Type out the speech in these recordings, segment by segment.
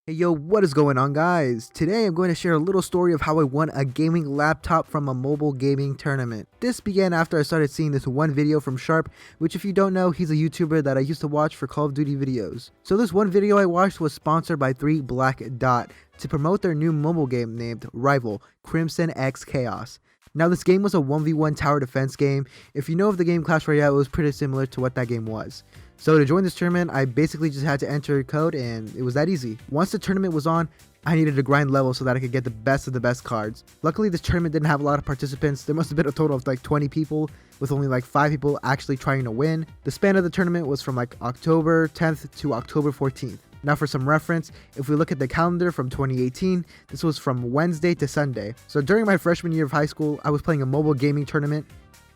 Hey yo, what is going on guys? Today I'm going to share a little story of how I won a gaming laptop from a mobile gaming tournament. This began after I started seeing this one video from Sharp, which if you don't know, he's a YouTuber that I used to watch for Call of Duty videos. So this one video I watched was sponsored by 3 Black Dot to promote their new mobile game named Rival, Crimson X Chaos. Now this game was a 1v1 tower defense game. If you know of the game Clash Royale, it was pretty similar to what that game was. So to join this tournament, I basically just had to enter a code and it was that easy. Once the tournament was on, I needed to grind level so that I could get the best of the best cards. Luckily this tournament didn't have a lot of participants. There must have been a total of like 20 people, with only like 5 people actually trying to win. The span of the tournament was from like October 10th to October 14th. Now for some reference, if we look at the calendar from 2018, this was from Wednesday to Sunday. So during my freshman year of high school, I was playing a mobile gaming tournament.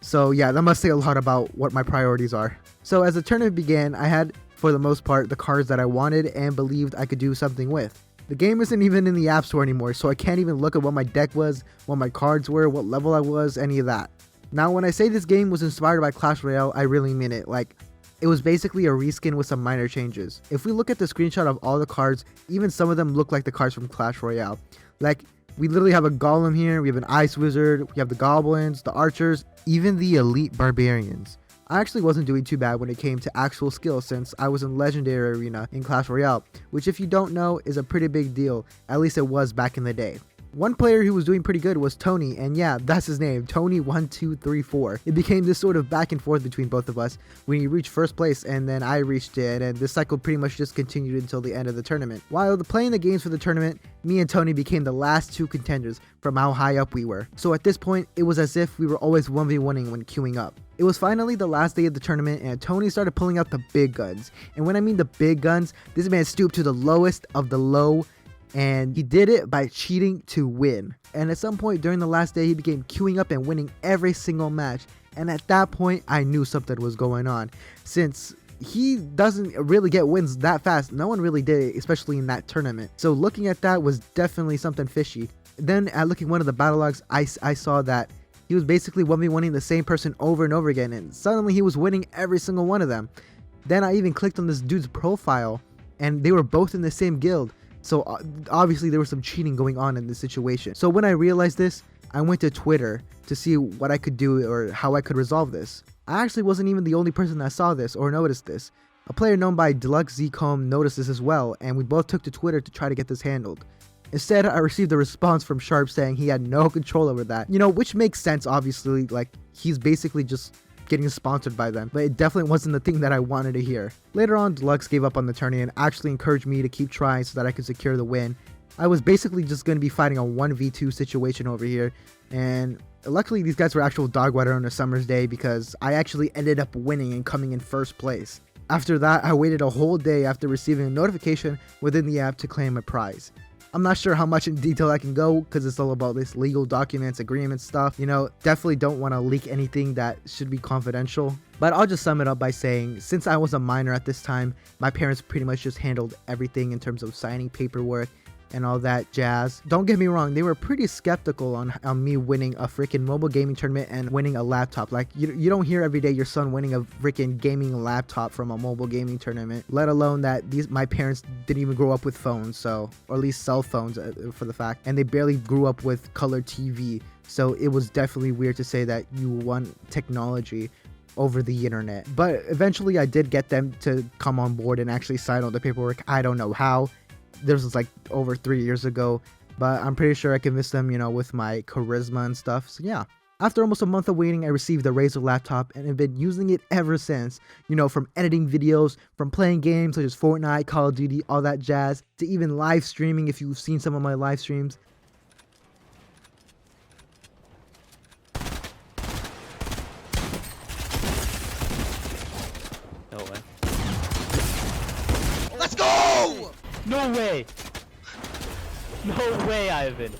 So yeah, that must say a lot about what my priorities are. So as the tournament began, I had, for the most part, the cards that I wanted and believed I could do something with. The game isn't even in the App Store anymore, so I can't even look at what my deck was, what my cards were, what level I was, any of that. Now when I say this game was inspired by Clash Royale, I really mean it. Like, it was basically a reskin with some minor changes. If we look at the screenshot of all the cards, even some of them look like the cards from Clash Royale. Like, we literally have a golem here, we have an ice wizard, we have the goblins, the archers, even the elite barbarians. I actually wasn't doing too bad when it came to actual skill, since I was in Legendary Arena in Clash Royale, which if you don't know is a pretty big deal, at least it was back in the day. One player who was doing pretty good was Tony, and yeah, that's his name, Tony1234. It became this sort of back and forth between both of us when he reached first place and then I reached it, and this cycle pretty much just continued until the end of the tournament. While playing the games for the tournament, me and Tony became the last 2 contenders from how high up we were. So at this point, it was as if we were always 1v1ing when queuing up. It was finally the last day of the tournament and Tony started pulling out the big guns. And when I mean the big guns, this man stooped to the lowest of the low, and he did it by cheating to win. And at some point during the last day, he began queuing up and winning every single match. And at that point, I knew something was going on. Since he doesn't really get wins that fast, no one really did it, especially in that tournament. So looking at that was definitely something fishy. Then at looking at one of the battle logs, I saw that he was basically 1v1ing the same person over and over again, and suddenly he was winning every single one of them. Then I even clicked on this dude's profile, and they were both in the same guild. So obviously there was some cheating going on in this situation. So when I realized this, I went to Twitter to see what I could do or how I could resolve this. I actually wasn't even the only person that saw this or noticed this. A player known by Deluxe Zcomb noticed this as well, and we both took to Twitter to try to get this handled. Instead, I received a response from Sharp saying he had no control over that. You know, which makes sense, obviously. Like, he's basically just getting sponsored by them, but it definitely wasn't the thing that I wanted to hear. Later on, Deluxe gave up on the tourney and actually encouraged me to keep trying so that I could secure the win. I was basically just going to be fighting a 1v2 situation over here, and luckily these guys were actual dog water on a summer's day because I actually ended up winning and coming in first place. After that, I waited a whole day after receiving a notification within the app to claim a prize. I'm not sure how much in detail I can go because it's all about this legal documents, agreements stuff. You know, definitely don't want to leak anything that should be confidential. But I'll just sum it up by saying, since I was a minor at this time, my parents pretty much just handled everything in terms of signing paperwork and all that jazz. Don't get me wrong, they were pretty skeptical on me winning a freaking mobile gaming tournament and winning a laptop. Like, you don't hear every day your son winning a freaking gaming laptop from a mobile gaming tournament, let alone that my parents didn't even grow up with phones, so, or at least cell phones for the fact, and they barely grew up with color TV. So it was definitely weird to say that you won technology over the internet. But eventually I did get them to come on board and actually sign all the paperwork. I don't know how. This was like over 3 years ago, but I'm pretty sure I convinced them, you know, with my charisma and stuff. So yeah. After almost a month of waiting, I received the Razer laptop and have been using it ever since. You know, from editing videos, from playing games such as Fortnite, Call of Duty, all that jazz, to even live streaming if you've seen some of my live streams. No way. Let's go! No way! No way, Ivan.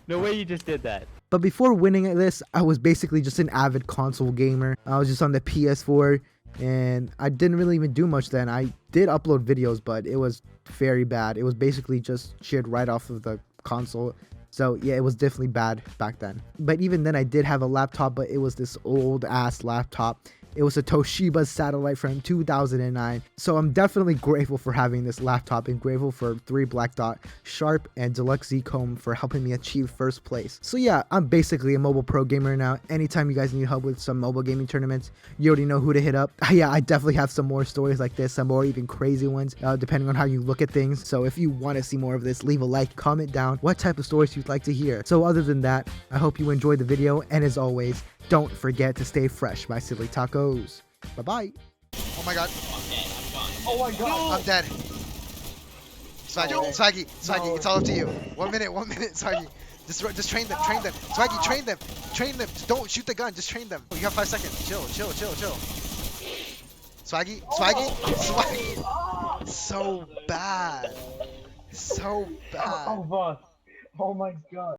No way you just did that. But before winning this, I was basically just an avid console gamer. I was just on the PS4 and I didn't really even do much then. I did upload videos, but it was very bad. It was basically just shared right off of the console. So yeah, it was definitely bad back then. But even then I did have a laptop, but it was this old ass laptop. It was a Toshiba satellite from 2009. So I'm definitely grateful for having this laptop and grateful for 3 Black Dot, Sharp, and Deluxe Z Comb for helping me achieve first place. So yeah, I'm basically a mobile pro gamer now. Anytime you guys need help with some mobile gaming tournaments, you already know who to hit up. Yeah, I definitely have some more stories like this, some more even crazy ones, depending on how you look at things. So if you want to see more of this, leave a like, comment down what type of stories you'd like to hear. So other than that, I hope you enjoyed the video, and as always, don't forget to stay fresh, my silly tacos. Bye-bye. Oh my god. Oh my god. I'm dead. Swaggy, it's all up to you. 1 minute, Swaggy. Just train them. Swaggy, train them. Just don't shoot the gun, just train them. You have 5 seconds. Chill. Swaggy. So bad. Oh, boss. Oh my god.